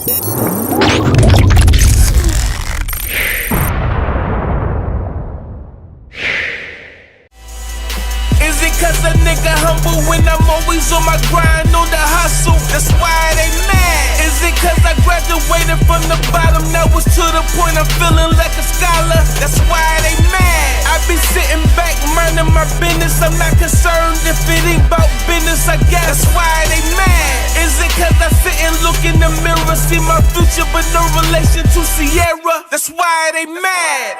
Is it cause a nigga humble when I'm always on my grind, on the hustle? That's why they mad. Is it cause I graduated from the bottom, now it's to the point I'm feeling like a scholar? That's why they mad. I be sitting back, minding my business, I'm not concerned if it ain't about business, I guess. That's why they mad. Is it cause I sit and look in the mirror, see my future but no relation to Sierra? That's why they mad.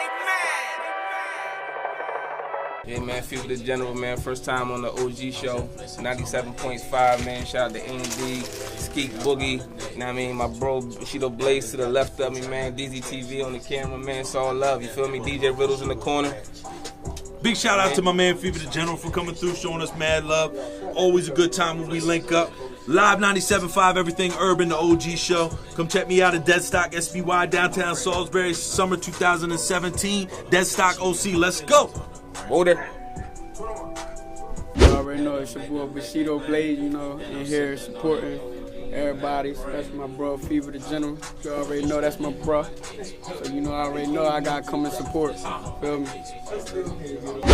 Yeah, man, Feva the General, man. First time on the OG show. 97.5, man. Shout out to ND, Skeek Boogie. You know what I mean? My bro, Bushido Blaze to the left of me, man. DZTV on the camera, man. It's all love. You feel me? DJ Riddles in the corner. Big shout out to my man Feva the General for coming through, showing us mad love. Always a good time when we link up. Live 97.5, Everything Urban, the OG show. Come check me out at Deadstock SBY, downtown Salisbury, summer 2017. Deadstock OC, let's go. Order. You already know it's your boy Bushido Blaze, you know, in here supporting everybody. So that's my bro, Feva the General. You already know that's my bro. So you know, I already know I gotta come and support. Feel me?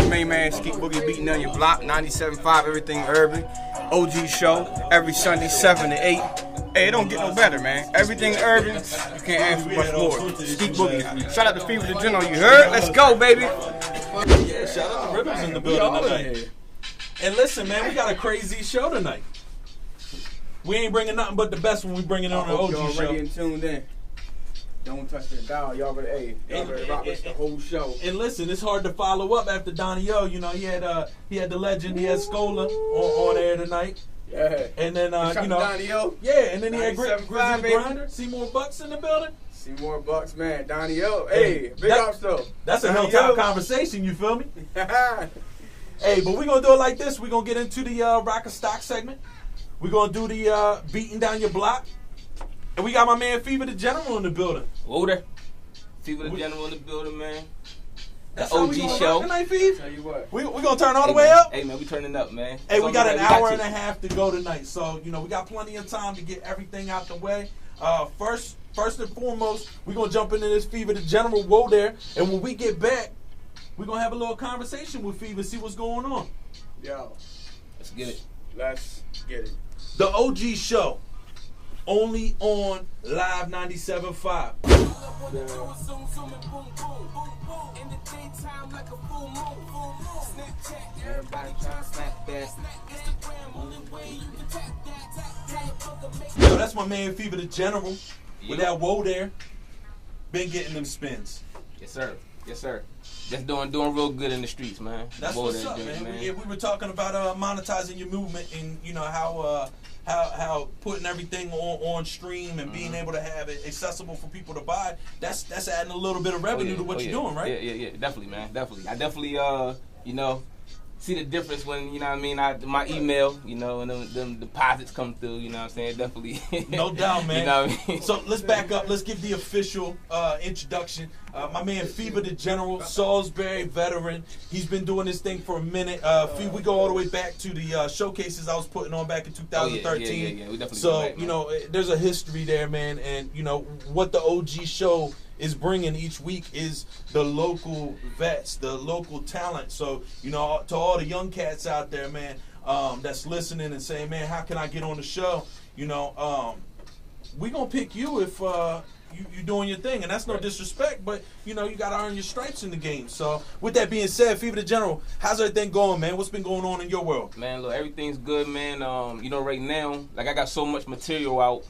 Main man, Skeek Boogie beating on your block, 97.5, Everything Urban. OG show, every Sunday, 7 to 8. Hey, it don't get no better, man. Everything Urban, you can't ask for much more. Skeek Boogie. Shout out to Feva the General, you heard? Let's go, baby. Yeah, shout out to Riddles in the building tonight. And listen, man, we got a crazy show tonight. We ain't bringing nothing but the best when we bring it on the OG y'all show. ready and tuned in. Don't touch that dial. Y'all ready, y'all ready rock us the whole show. And listen, it's hard to follow up after Donnie O. You know, he had the legend, he had Scola on air tonight. Yeah. And then you know, Donnie O. yeah, and then he had Grizzly 97.5, baby. Grinder, Seymour Bucks in the building. Seymour Bucks, man. Donnie O. Hey, big ups though. That's a Donnie hilltop O. conversation, you feel me? Hey, but we're gonna do it like this. We're gonna get into the rock and stock segment. We're gonna do the beating down your block. And we got my man Feva the General in the building. Order. Feva the General in the building, man. The That's how OG we gonna show. rock tonight, Fev? Tell you what. We gonna turn all the Hey, way man. up? Hey, man, we turning up, man. Hey, we got an We got hour you. and a half to go tonight, so you know we got plenty of time to get everything out the way. First and foremost, we're gonna jump into this Feva the General. Whoa there, and when we get back, we're gonna have a little conversation with Feva, see what's going on. Yo, Let's get it. let's get it. The OG show, only on Live 97.5. Yo, that's my man Feva the General with that whoa there. Been getting them spins. Yes, sir. Yes, sir. Just doing real good in the streets, man. That's Whoa what's there, up, joint, man. We were talking about monetizing your movement and you know how putting everything on stream and being able to have it accessible for people to buy. That's adding a little bit of revenue to what you're doing, right? Yeah, definitely, man, definitely. I definitely, you know, see the difference when, you know what I mean, my email, you know, and them deposits come through, you know what I'm saying, definitely. No doubt, man. You know what I mean? So let's back up. Let's give the official introduction. My man Feva the General, Salisbury veteran. He's been doing this thing for a minute. We go all the way back to the showcases I was putting on back in 2013. Yeah, we definitely So, go back, man. you know, there's a history there, man. And, you know, what the OG show is bringing each week is the local vets, the local talent. So, you know, to all the young cats out there, man, that's listening and saying, man, how can I get on the show? You know, we going to pick you if you doing your thing. And that's no disrespect, but, you know, you got to earn your stripes in the game. So, with that being said, Feva the General, how's everything going, man? What's been going on in your world? Man, look, everything's good, man. You know, right now, like I got so much material out.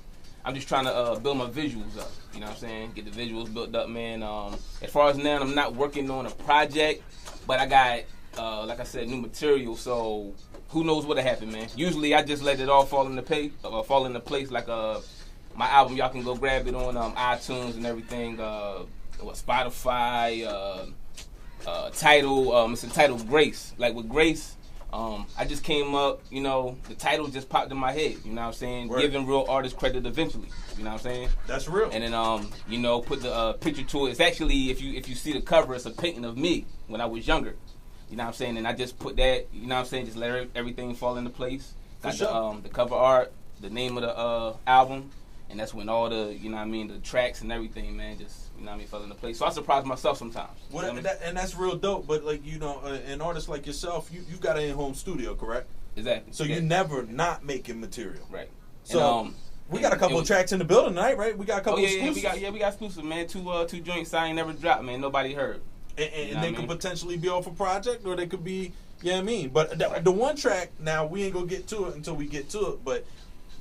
I'm just trying to build my visuals up. You know what I'm saying? Get the visuals built up, man. As far as now, I'm not working on a project, but I got, like I said, new material. So who knows what'll happen, man? Usually, I just let it all fall into place. Like my album, y'all can go grab it on iTunes and everything. Spotify, Tidal. It's entitled Grace. Like with Grace. I just came up, you know, the title just popped in my head, you know what I'm saying? Right. Giving real artists credit eventually, you know what I'm saying? That's real. And then, you know, put the picture to it. It's actually, if you see the cover, it's a painting of me when I was younger, you know what I'm saying? And I just put that, you know what I'm saying, just let everything fall into place. Got sure. the cover art, the name of the album, And that's when all the, you know what I mean, the tracks and everything, man, just, you know what I mean, fell into place. So I surprise myself sometimes. Well, You know what I mean? and that's real dope. But like an artist like yourself, you got an in-home studio, correct? Exactly. So Yeah. you're never not making material. Right. So And, we got a couple of tracks in the building tonight, right? We got a couple Oh, of yeah, exclusives. we got exclusive, man. Two joints I ain't never dropped, man. Nobody heard. And You know they what I could mean? potentially be off a project, or they could be, yeah, I mean. But the one track, now we ain't gonna get to it until we get to it. But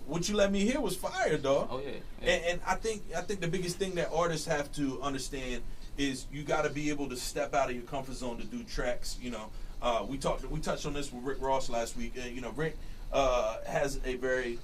what you let me hear was fire, dog. Oh, yeah. And I think the biggest thing that artists have to understand is you got to be able to step out of your comfort zone to do tracks. You know, we touched on this with Rick Ross last week. You know, Rick has a very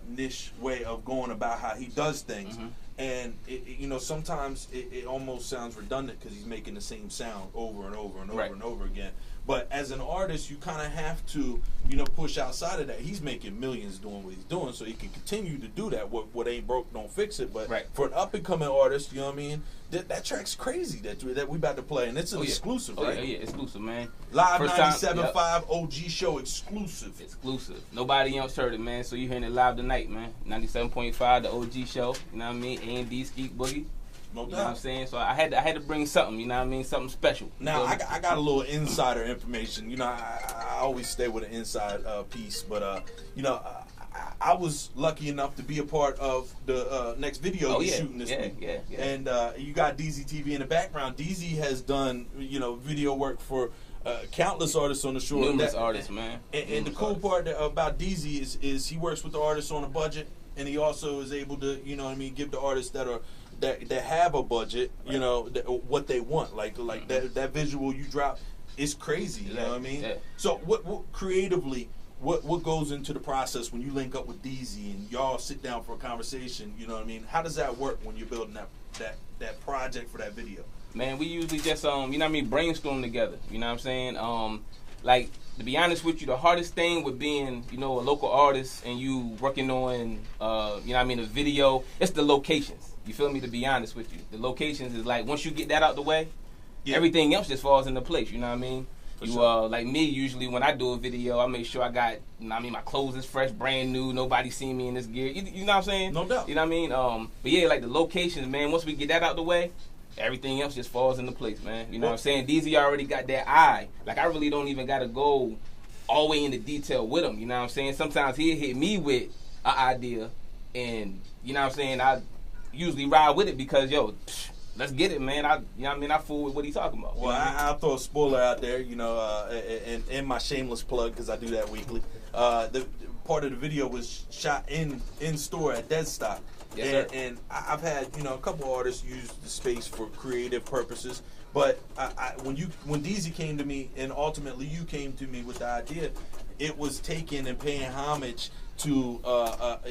niche way of going about how he does things. Mm-hmm. And you know, sometimes it almost sounds redundant because he's making the same sound over and over and over Right. and over again. But as an artist, you kind of have to, you know, push outside of that. He's making millions doing what he's doing, so he can continue to do that. What ain't broke, don't fix it. But Right. for an up and coming artist, you know what I mean? That track's crazy that we about to play, and it's an Oh, yeah. exclusive, Oh, right? yeah, exclusive, man. Live First time- 97.5 OG show exclusive. Exclusive. Nobody else heard it, man. So you hearing it live tonight, man. 97.5, the OG show. You know what I mean? A&D Skeet Boogie. No You know what I'm doubt. saying? So I had to bring something. You know what I mean? Something special. You Now feel me? I got a little insider information. You know, I always stay with an inside piece, but you know, I was lucky enough to be a part of the next video Oh, you're yeah. shooting this Yeah, week. yeah. And you got DZ TV in the background. DZ has done, you know, video work for countless artists on the shore. Numerous artists, man. And the Numerous cool artists. part about DZ is he works with the artists on a budget, and he also is able to, you know what I mean, give the artists that have a budget, you know, what they want. Like that visual you drop is crazy. You know what I mean? Yeah. So what creatively, what goes into the process when you link up with DZ and y'all sit down for a conversation? You know what I mean? How does that work when you're building that project for that video? Man, we usually just you know what I mean, brainstorm together. You know what I'm saying? Like, to be honest with you, the hardest thing with being, you know, a local artist and you working on you know what I mean, a video, it's the locations. You feel me? To be honest with you, the locations is like, once you get that out the way, Yeah. everything else just falls into place. You know what I mean? For You sure. like me, usually when I do a video, I make sure I got, you know what I mean, my clothes is fresh, brand new, nobody seen me in this gear. You know what I'm saying? No doubt. You know what I mean? But yeah, like the locations, man, once we get that out the way, everything else just falls into place, man. You know what I'm saying? DZ already got that eye. Like, I really don't even got to go all the way into detail with him. You know what I'm saying? Sometimes he'll hit me with an idea, and, you know what I'm saying, I usually ride with it because, yo, let's get it, man. You know what I mean? I fool with what he's talking about. Well, I'll throw a spoiler out there, you know, and my shameless plug, because I do that weekly. The part of the video was shot in store at Dead Stock. Yes, sir. And I've had, you know, a couple artists use the space for creative purposes. But when DZ came to me, and ultimately you came to me with the idea, it was taking and paying homage to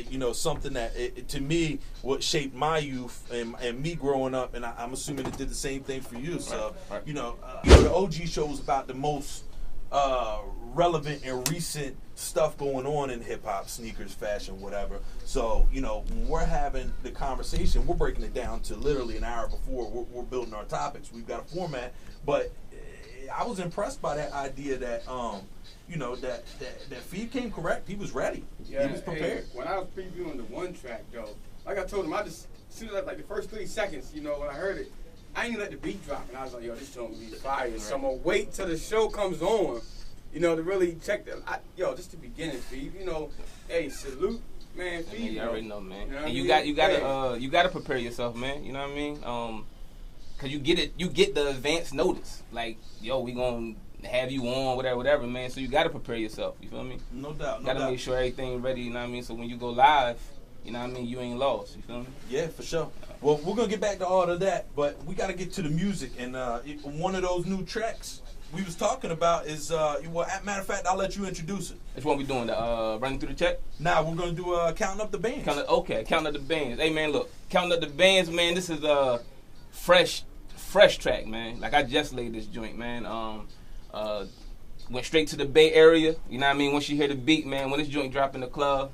you know, something that to me what shaped my youth and me growing up, and I'm assuming it did the same thing for you. So Right. you know, the OG show was about the most relevant and recent stuff going on in hip hop, sneakers, fashion, whatever. So you know, when we're having the conversation, we're breaking it down to literally an hour before we're building our topics. We've got a format, but I was impressed by that idea that you know, that Feva came correct. He was ready. Yeah, He was prepared. hey, when I was previewing the one track though, like I told him, I just as soon as like the first 3 seconds, you know, when I heard it, I didn't let the beat drop, and I was like, yo, this song will be fire. So I'm gonna wait till the show comes on, you know, to really check the. Yo, just the beginning, Feva. You know, hey, salute, man, Feva. You already know, man. You know what And I you mean? you gotta prepare yourself, man. You know what I mean? Cause you get the advance notice. Like, yo, we gonna have you on, whatever, man. So you gotta prepare yourself. You feel me? No doubt. You No gotta doubt. make sure everything ready. You know what I mean? So when you go live, you know what I mean, you ain't lost. You feel me? Yeah, for sure. Well, we're gonna get back to all of that, but we got to get to the music. And one of those new tracks we was talking about is well, matter of fact, I'll let you introduce it. That's what we doing. The running through the check. Now we're gonna do counting up the bands. Counting up the bands. Hey man, look, counting up the bands, man. This is a fresh track, man. Like, I just laid this joint, man. Went straight to the Bay Area. You know what I mean? Once you hear the beat, man, when this joint drop in the club,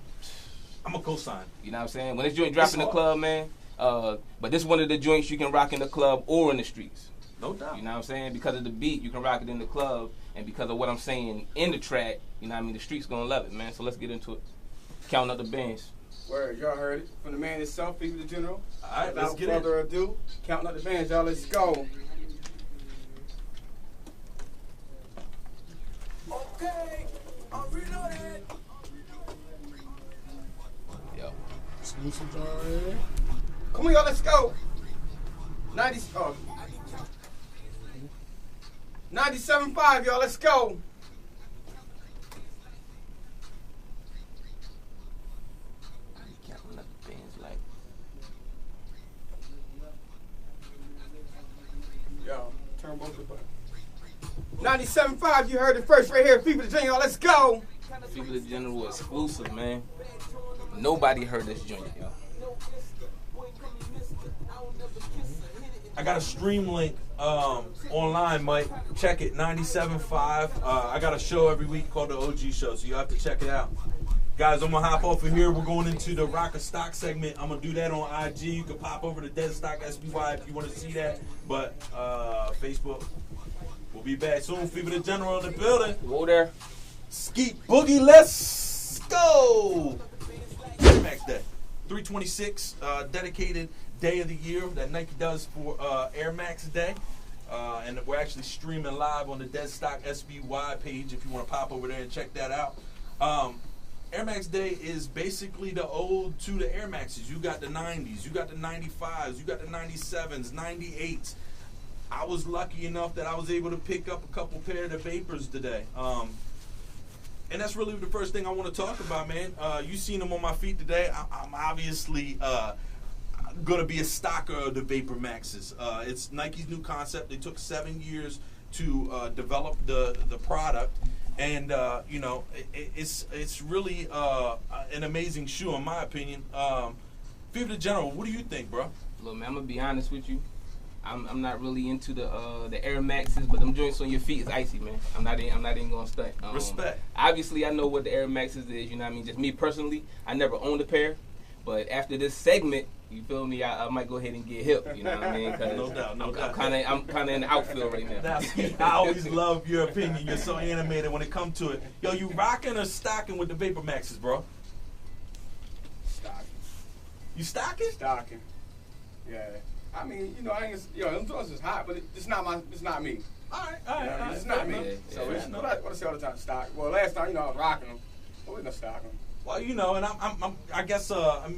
I'm a cosign. you know what I'm saying? When this joint drop It's in the hard. club, man. But this one of the joints you can rock in the club or in the streets. No doubt. You know what I'm saying? Because of the beat, you can rock it in the club, and because of what I'm saying in the track, you know what I mean, the streets gonna love it, man. So let's get into it. Counting up the bands. Word, y'all heard it from the man himself, Feva the General. All right, let's get Without it. further ado, counting up the bands, y'all. Let's go. Okay, I'm reloaded. Yo. Exclusive already. Come on, y'all. Let's go. 97.5, y'all. Let's go. Counting up the bands like. Yo, turn both the buttons. 97.5, you heard it first right here. Feva the General, y'all. Let's go. Feva the General exclusive, man. Nobody heard this joint, yo. I got a stream link online, Mike. Check it, 97.5. I got a show every week called the OG Show, so you have to check it out. Guys, I'm going to hop off of here. We're going into the Rocker Stock segment. I'm going to do that on IG. You can pop over to Dead Stock SBY if you want to see that. But Facebook, we'll be back soon. Feva the General in the building. Whoa there. Skeet Boogie, let's go! Air Max Day. 326, dedicated day of the year that Nike does for Air Max Day. And we're actually streaming live on the Dead Stock SBY page if you want to pop over there and check that out. Air Max Day is basically the ode to the Air Maxes. You got the 90s, you got the 95s, you got the 97s, 98s. I was lucky enough that I was able to pick up a couple pair of the Vapors today. And that's really the first thing I want to talk about, man. You seen them on my feet today. I'm obviously going to be a stocker of the Vapor Maxes. It's Nike's new concept. They took 7 years to develop the product. And, you know, it's really an amazing shoe, in my opinion. Feva the General, what do you think, bro? Look, man, I'm going to be honest with you. I'm not really into the Air Maxes, but them joints on your feet is icy, man. I'm not even gonna stunt. Respect. Obviously, I know what the Air Maxes is. You know what I mean? Just me personally, I never owned a pair, but after this segment, you feel me? I might go ahead and get hip. You know what I mean? 'Cause No doubt, no doubt. I'm kind of in the outfield right now. Now, Skeet, I always love your opinion. You're so animated when it comes to it. Yo, you rocking or stocking with the Vapor Maxes, bro? Stocking. You stocking? Stocking. Yeah. I mean, you know, them joints is hot, but it's not me. All right, You know, it's not me. Yeah, So yeah. it's what I say all the time, stock. Well, last time, you know, I was rocking them, but we're gonna stock them. Well, you know, and I guess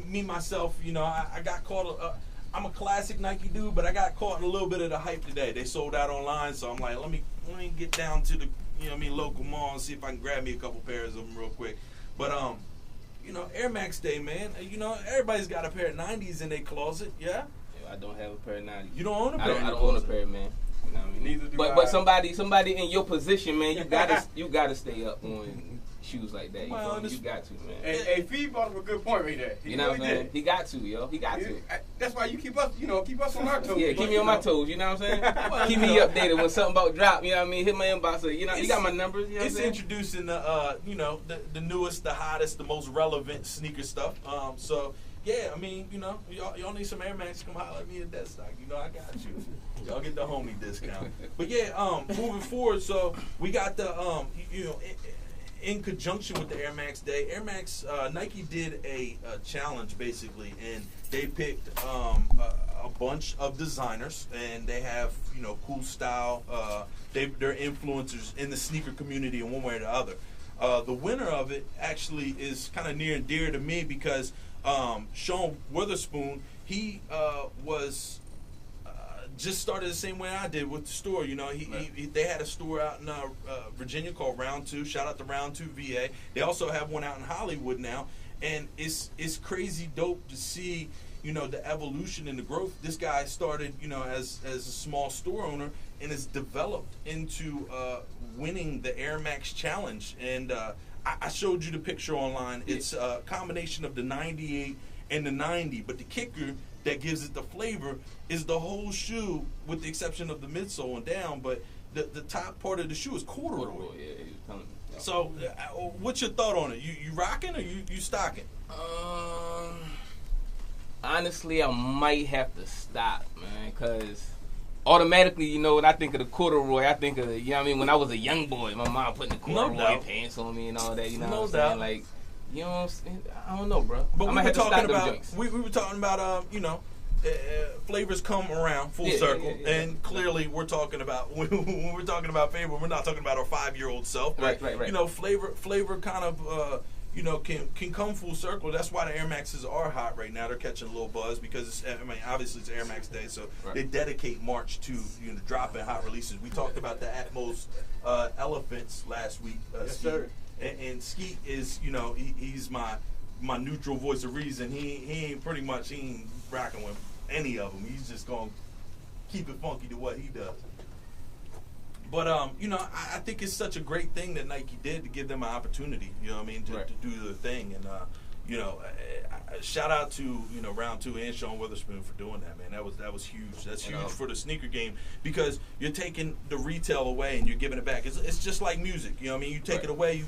me myself, you know, I got caught. I'm a classic Nike dude, but I got caught in a little bit of the hype today. They sold out online, so I'm like, let me get down to the, you know, what I mean, local mall and see if I can grab me a couple pairs of them real quick. But you know, Air Max Day, man. You know, everybody's got a pair of 90s in their closet, yeah. I don't have a pair of 90s. You don't own a pair? I don't own a pair, man. You know what I mean? Neither do I. But somebody in your position, man, you gotta stay up on shoes like that. You, Well, feel me? You got to, man. Hey, Feva brought up a good point right there. You know what I'm saying? He got to, yo. He got to. That's why you keep us on our toes. Yeah, keep me on my toes, you know what I'm saying? Keep me updated when something about drop, you know what I mean? Hit my inbox, you know, you got my numbers, you know what I'm It's saying? introducing the, you know, the newest, the hottest, the most relevant sneaker stuff. So, yeah, I mean, you know, y'all need some Air Max, come holler at me at Dead Stock. You know, I got you. Y'all get the homie discount. But, yeah, moving forward, so we got the, you know, in conjunction with the Air Max Day, Air Max, Nike did a challenge, basically, and they picked a bunch of designers, and they have, you know, cool style. They're influencers in the sneaker community in one way or the other. The winner of it actually is kind of near and dear to me because Sean Witherspoon, he was just started the same way I did with the store. You know, they had a store out in Virginia called Round 2. Shout out to Round 2 VA. They also have one out in Hollywood now, and it's crazy dope to see, you know, the evolution and the growth. This guy started, you know, as a small store owner and has developed into winning the Air Max Challenge. And I showed you the picture online. It's a combination of the 98 and the 90, but the kicker that gives it the flavor is the whole shoe, with the exception of the midsole and down. But the top part of the shoe is corduroy. Yeah, he was telling me. So, what's your thought on it? You rocking or you stocking? Honestly, I might have to stop, man, because automatically, you know, when I think of the corduroy, I think of, you know what I mean, when I was a young boy, my mom putting the corduroy doubt. pants on me and all that, you know No what I'm doubt. saying? Like, You know what I'm saying? I don't know, bro. But I we might were have to talking stop them about joints. we were talking about flavors come around full Yeah, circle, yeah. and clearly we're talking about when we're talking about flavor, we're not talking about our 5-year-old self, but Right. you know, flavor kind of you know can come full circle. That's why the Air Maxes are hot right now. They're catching a little buzz because obviously it's Air Max Day, so they dedicate March to dropping hot releases. We talked about the Atmos Elephants last week. Yes, Skeet. sir. And Skeet is he's my neutral voice of reason. He ain't rocking with any of them. He's just gonna keep it funky to what he does. But I think it's such a great thing that Nike did to give them an opportunity. You know what I mean, to do their thing. And shout out to Round 2 and Sean Witherspoon for doing that, man. That was huge. That's huge for the sneaker game because you're taking the retail away and you're giving it back. It's just like music. You know what I mean? You take it away,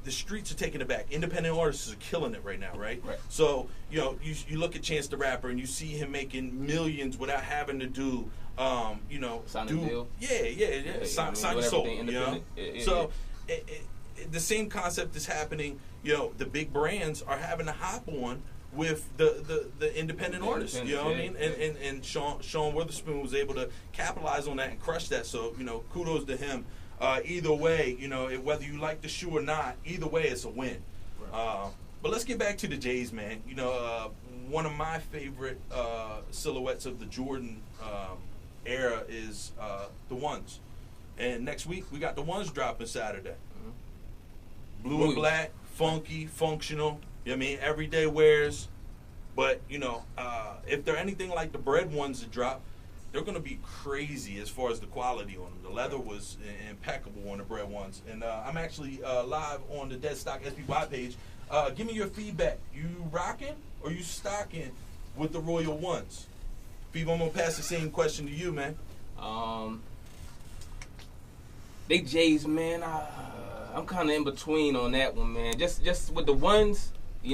the streets are taking it back. Independent artists are killing it right now, right? So you look at Chance the Rapper and you see him making millions without having to do sign a deal. Sign your soul. So the same concept is happening. The big brands are having to hop on with the independent artists. You know what I mean? And Sean Witherspoon was able to capitalize on that and crush that. So kudos to him. Either way, whether you like the shoe or not, either way, it's a win. But let's get back to the Jays, man. One of my favorite silhouettes of the Jordan era is the ones. And next week, we got the ones dropping Saturday. Blue and black, funky, functional. You know what I mean? Everyday wears. But, if they're anything like the bread ones that drop, they're going to be crazy as far as the quality on them. The leather was impeccable on the bread ones. And I'm actually live on the Dead Stock SPY page. Give me your feedback. You rocking or you stocking with the Royal Ones? Feva, I'm going to pass the same question to you, man. They Jays, man. I'm kind of in between on that one, man. Just with the ones, I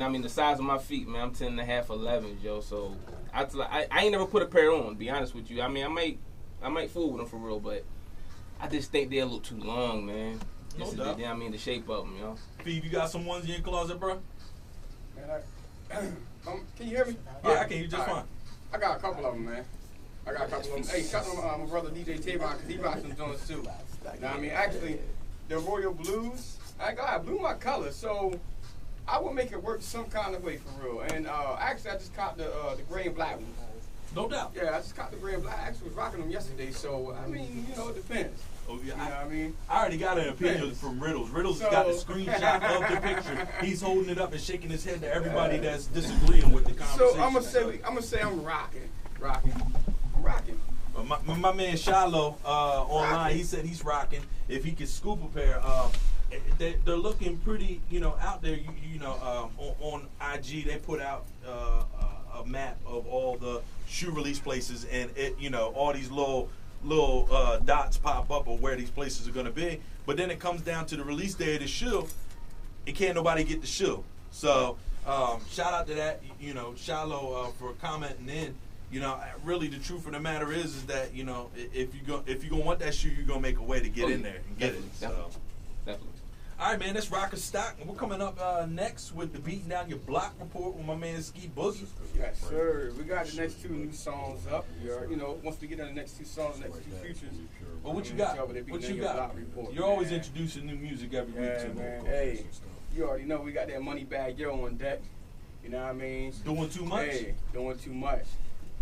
mean, the size of my feet, man, I'm 10 and a half, 11, yo. So I ain't never put a pair on, to be honest with you. I mean, I might fool with them for real, but I just think they're a little too long, man. No doubt. I mean, the shape of them, Feve, you got some ones in your closet, bro? Man, can you hear me? Yeah, I can hear you just fine. I got a couple of them, man. I got a couple of them. Hey, shout out to my brother DJ Tavon because he rocks them joints too. Now, I mean, actually, the Royal Blues, I blew my color, so I would make it work some kind of way for real. And actually, I just caught the gray and black ones. No doubt. Yeah, I just caught the gray and black. I actually was rocking them yesterday, so I mean, it depends. Oh, yeah, You know what I mean? I already got an opinion from Riddles. Riddles has got the screenshot of the picture. He's holding it up and shaking his head to everybody that's disagreeing with the conversation. So I'm gonna say I'm rocking. I'm rocking. My man Shiloh online, he said he's rocking. If he could scoop a pair, they're looking pretty, out there. On IG they put out a map of all the shoe release places, and all these little dots pop up of where these places are going to be. But then it comes down to the release day of the shoe, and can't nobody get the shoe. So shout out to that, Shiloh for commenting in. Really the truth of the matter is that if you're gonna want that shoe, you're gonna make a way to get in there and get it. Definitely. All right, man, let's rock a stock. We're coming up next with the Beating Down Your Block report with my man Ski Boogie. Yes, sir. We got the next 2 new songs up. Once we get on the next 2 songs, the next 2 features. Well, what you got? What you got? You're always introducing new music every week, too. Man. Hey, you already know we got that Money Bag Yo on deck. You know what I mean? Doing too much? Hey, doing too much.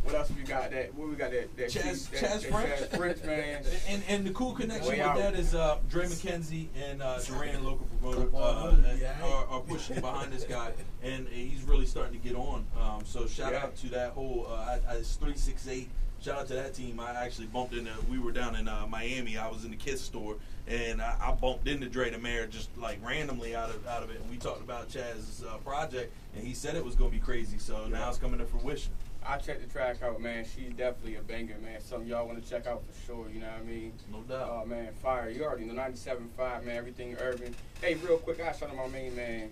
What else we got? Chaz French, man. And the cool connection with that is Dre McKenzie and Duran, local promoter, are pushing behind this guy, and he's really starting to get on. So shout out to that whole it's 368. Shout out to that team. I actually bumped into. We were down in Miami. I was in the Kiss store, and I bumped into Dre the Mayor just like randomly out of it. And we talked about Chaz's project, and he said it was going to be crazy. So now it's coming to fruition. I checked the track out, man. She's definitely a banger, man. Something y'all want to check out for sure, you know what I mean? No doubt. Oh, man, fire. You already know 97.5, man, everything urban. Hey, real quick, I shout out my main man,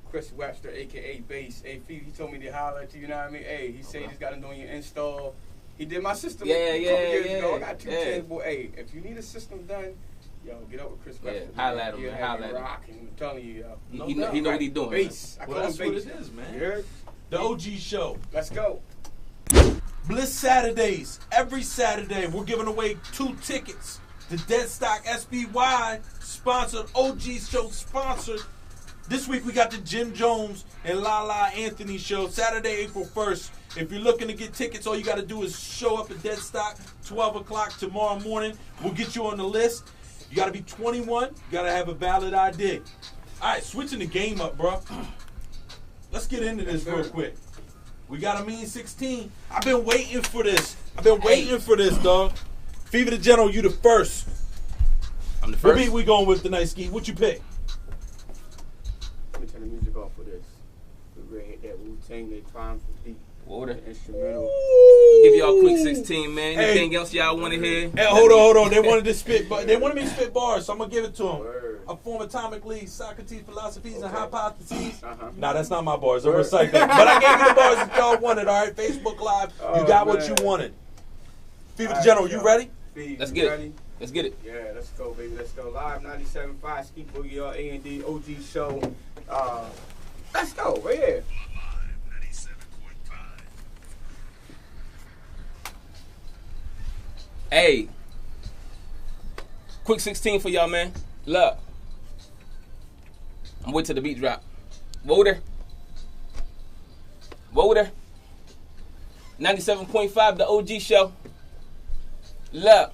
Chris Webster, a.k.a. Bass. Hey, Fee, he told me to holler at you, you know what I mean? Hey, he said he's got to do your install. He did my system a couple years ago. I got 2 tens, boy. Hey, if you need a system done, Yo, get up with Chris Yeah, Webster. holla at him, He'll man. have Holla you at him. rocking. I'm telling you, yo. He know what he doing. Man. Bass. I call Well, that's him what bass. it is, You man. heard? The OG show. Let's go. Bliss Saturdays. Every Saturday, we're giving away 2 tickets. The Deadstock SBY sponsored, OG show sponsored. This week we got the Jim Jones and Lala Anthony show, Saturday, April 1st. If you're looking to get tickets, all you got to do is show up at Deadstock, 12 o'clock tomorrow morning. We'll get you on the list. You got to be 21. You got to have a valid ID. All right, switching the game up, bro. Let's get into this real quick. We got a mean 16. I've been waiting for this. Dog. Feva the General, you the first. I'm the What first. beat we going with tonight, Ski? What you pick? Let me turn the music off for this. We're gonna hit that Wu-Tang, they Triumph beat. Water. The instrumental. Give y'all a quick 16, man. Hey. Anything else y'all want to hear? Hey, hold on. They wanted to spit, but they wanted me to spit bars, so I'm gonna give it to them. Word. I form atomic leads, Socrates, philosophies, and Okay. hypotheses. Uh-huh. Nah, that's not my bars. I'm Word. recycling. But I gave you the bars that y'all wanted. All right, Facebook Live, you Oh, got what man. you wanted. Feva the All right, General, you yo. ready? Steve, Let's you get it. ready? Let's get it. Yeah, let's go, baby. Let's go. Live 97.5 Ski Boogie A&D OG show. Let's go. Right here. Hey, quick 16 for y'all, man. Look, I'm waiting till the beat drop. Whoa there. 97.5, the OG show. Look.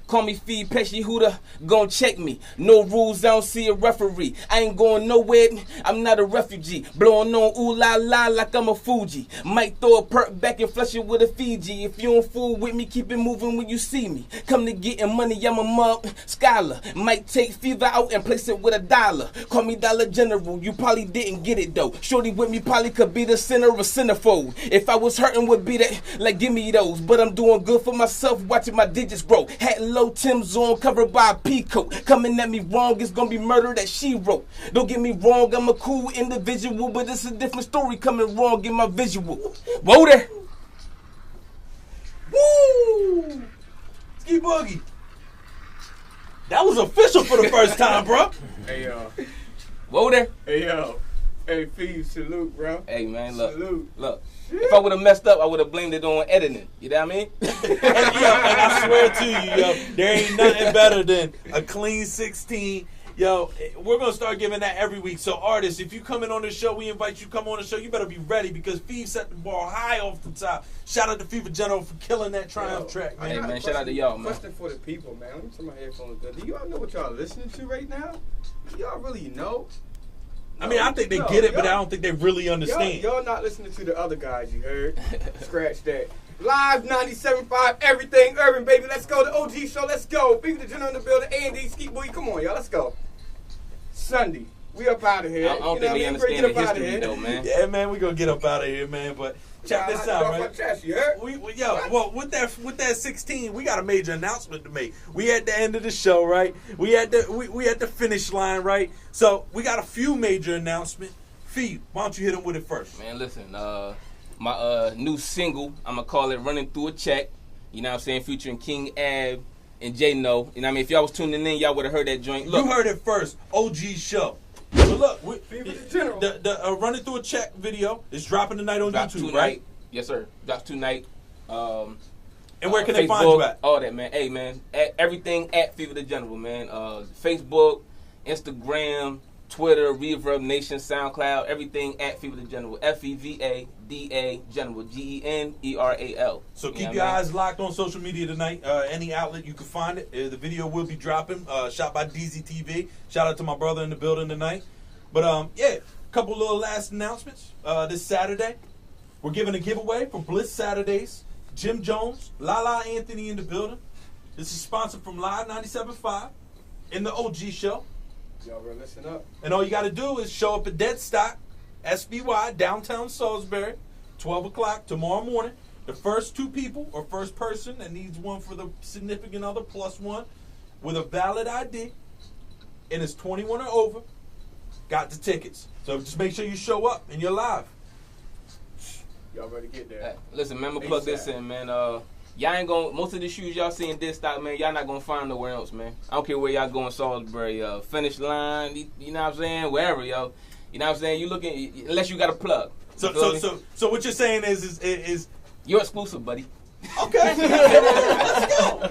Call me Fee Pesci Hooter, gon' check me. No rules, I don't see a referee. I ain't going nowhere, I'm not a refugee. Blowing on ooh la la like I'm a Fuji. Might throw a perk back and flush it with a Fiji. If you don't fool with me, keep it moving when you see me. Come to getting money, I'm a mug scholar. Might take Feva out and place it with $1. Call me Dollar General, you probably didn't get it though. Shorty with me probably could be the center of a centerfold. If I was hurting would be that, like give me those. But I'm doing good for myself, watching my digits grow. Hat low Tim's on, covered by a peacoat. Coming at me wrong, it's gonna be murder that she wrote. Don't get me wrong, I'm a cool individual, but it's a different story coming wrong in my visual. Whoa there. Woo! Ski Boogie. That was official for the first time, bro. Hey, yo. Whoa there. Hey, yo. Hey, Fee, salute, bro. Hey man, look. Salute. Look. If I would have messed up, I would have blamed it on editing. You know what I mean? And I swear to you, yo, there ain't nothing better than a clean 16. Yo, we're going to start giving that every week. So, artists, if you come in on the show, we invite you to come on the show. You better be ready because Feve set the bar high off the top. Shout out to Feva General for killing that Triumph track, I man. got a man, shout out to y'all, man. Question for the people, man. Let me turn my headphones down. Do y'all know what y'all listening to right now? Do y'all really know? I mean, I think they No, get it, but y'all- I don't think they really understand. Y'all not listening to the other guys, you heard? Scratch that. Live 97.5, everything urban, baby. Let's go. The OG show, let's go. People the General in the building, A&D, Ski Boogie. Come on, y'all, let's go. Sunday. We up out of here. I don't think they understand the history though, man. Yeah, man, we going to get up out of here, man. But check this out, right? You heard? With that 16, we got a major announcement to make. We at the end of the show, right? We at the finish line, right? So we got a few major announcements. Fee, why don't you hit them with it first? Man, listen, my new single, I'm gonna call it Running Through a Check. You know what I'm saying? Featuring King Ab and J No. You know what I mean? If y'all was tuning in, y'all would have heard that joint. Look, You heard it first. OG show. So look, the Running Through a Check video is dropping tonight on drops YouTube, tonight. right? Yes, sir. Drops tonight. And where can they Facebook, find you at? All that, man. Hey, man. Everything at Feva the General, man. Facebook, Instagram, Twitter, Reverb Nation, SoundCloud, everything at Feva the General. FEVADA General. GENERAL. So You keep know your what I mean? eyes locked on social media tonight. Any outlet you can find it. The video will be dropping. Shot by DZTV. Shout out to my brother in the building tonight. But yeah, couple little last announcements. This Saturday, we're giving a giveaway for Bliss Saturdays. Jim Jones, Lala Anthony in the building. This is sponsored from Live 97.5 in the OG show. Y'all better listen up. And all you got to do is show up at Deadstock, SBY, downtown Salisbury, 12 o'clock tomorrow morning. The first 2 people or first person that needs one for the significant other plus one with a valid ID and is 21 or over got the tickets. So just make sure you show up and you're live. Y'all better get there. Listen, man, I'm gonna plug this in, man. Y'all ain't gonna, most of the shoes y'all see in this stock, man, y'all not gonna find nowhere else, man. I don't care where y'all go in Salisbury, Finish Line, you know what I'm saying, wherever, yo. You know what I'm saying? You looking, unless you got a plug. So what you're saying is you're exclusive, buddy. okay. Let's go.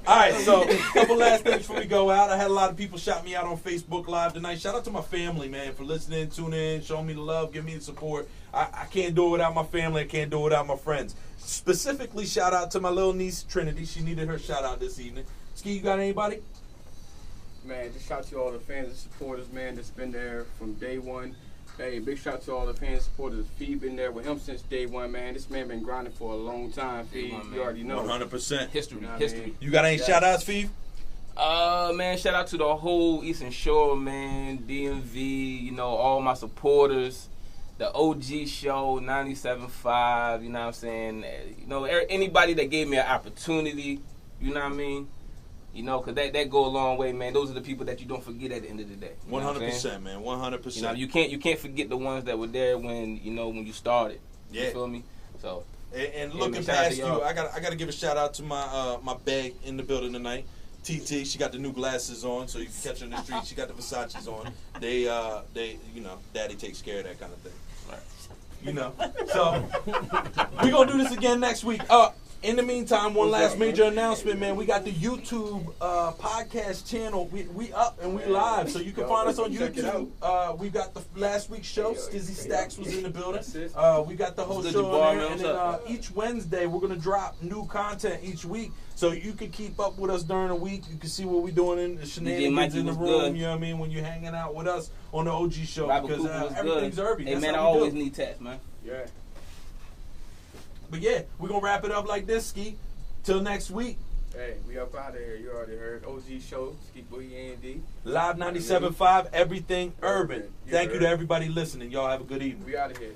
All right, so a couple last things before we go out. I had a lot of people shout me out on Facebook Live tonight. Shout out to my family, man, for listening, tuning in, showing me the love, giving me the support. I can't do it without my family. I can't do it without my friends. Specifically, shout out to my little niece, Trinity. She needed her shout out this evening. Ski, you got anybody? Man, just shout out to all the fans and supporters, man, that's been there from day one. Hey, big shout out to all the fans and supporters. Fee been there with him since day one, man. This man been grinding for a long time, Fee. You already know. 100%. History, You know what I history. mean? You got any shout outs, Fee? Man, shout out to the whole Eastern Shore, man, DMV, you know, all my supporters, the OG show, 97.5, you know what I'm saying? You know, anybody that gave me an opportunity, you know what I mean? You know, because that go a long way, man. Those are the people that you don't forget at the end of the day. 100%, man. 100%. You know, you can't forget the ones that were there when you started. Yeah. You feel me? So. And Yeah, looking man, shout out past to you, y'all. I got to give a shout out to my my bae in the building tonight. TT, she got the new glasses on, so you can catch her in the street. She got the Versace's on. They you know, Daddy takes care of that kind of thing. Right. You know. So we gonna do this again next week. In the meantime, one last major announcement, man. We got the YouTube podcast channel. We up and we live, so you can find us on Check it YouTube. We got the last week's show. Stizzy Stacks was in the building. We got the whole Good show Jabbar, on there. man. And What's then each Wednesday, we're gonna drop new content each week, so you can keep up with us during the week. You can see what we're doing in the shenanigans Mikey in the was room. good. You know what I mean? When you're hanging out with us on the OG show, Robert because Cooper was everything's good. Irby. Hey, That's man, I how we always do. need tats, man. Yeah. But yeah, we're gonna wrap it up like this, Ski. Till next week. Hey, we up out of here. You already heard. OG show, Ski Boogie A&D. Live 97.5, everything urban. You Thank you heard. to everybody listening. Y'all have a good evening. We out of here.